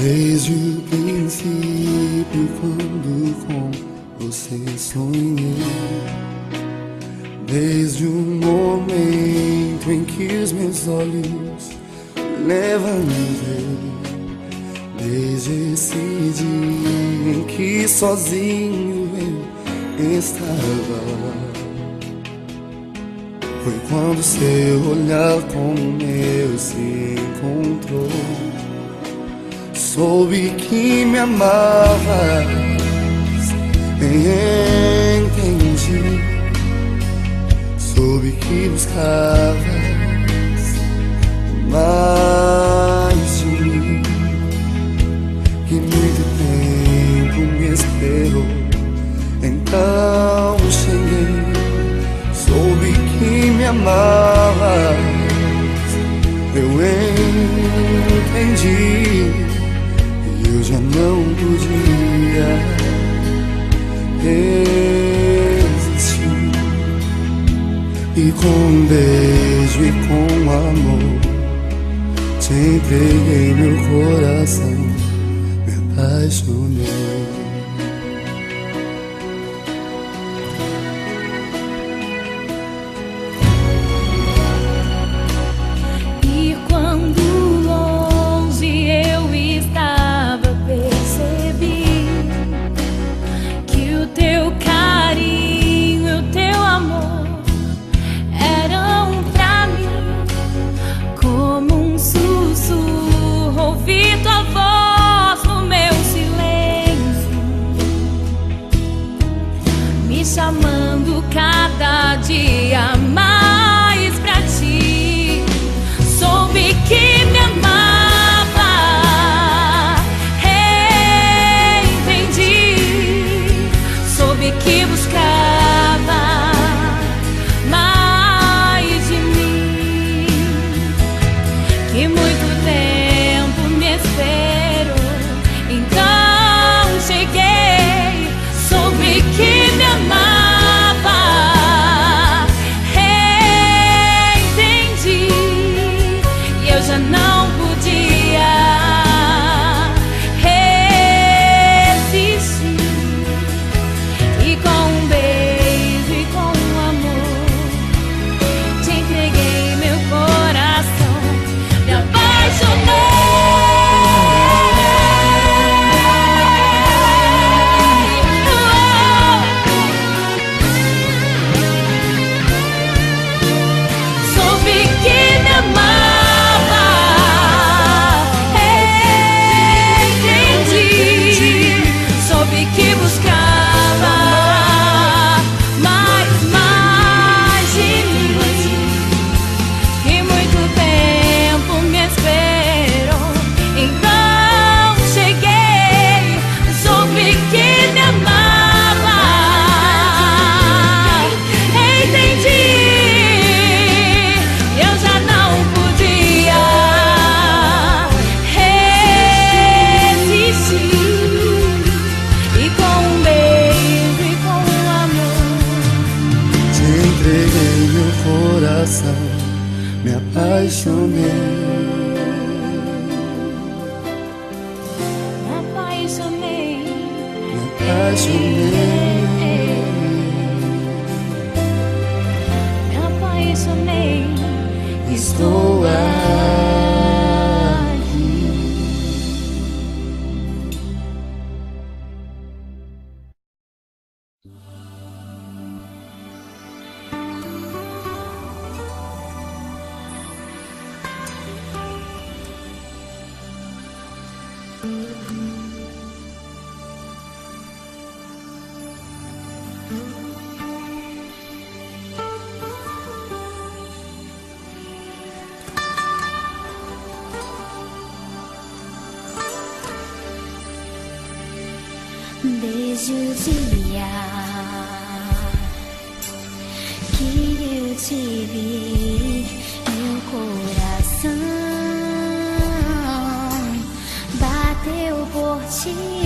Desde o princípio, quando com você sonhei, desde o momento em que os meus olhos levantei, desde esse dia em que sozinho eu estava, foi quando seu olhar com o meu se encontrou. Soube que me amavas, entendi. Soube que buscavas mais de mim, que muito tempo me esperou. Então cheguei, soube que me amavas, eu entendi. Eu já não podia resistir, e com um beijo e com amor te entreguei meu coração, me apaixonei. Chamando cada dia mais pra ti. Soube que me amava, entendi. Soube que buscava mais de mim, que muito tempo me esperou. Então cheguei, soube que me amava. Não podia resistir, e com um beijo e com um amor te entreguei meu coração, me apaixonei. Soube que me amava, que buscava mais de mim, que muito tempo me esperou. Então cheguei, soube que me amava, entendi. Eu já não podia resistir, e com um beijo e com um amor te entreguei meu coração, me apaixonei. me apaixonei, Me apaixonei. me apaixonei. Estou desde o dia que eu te vi, meu coração bateu por ti.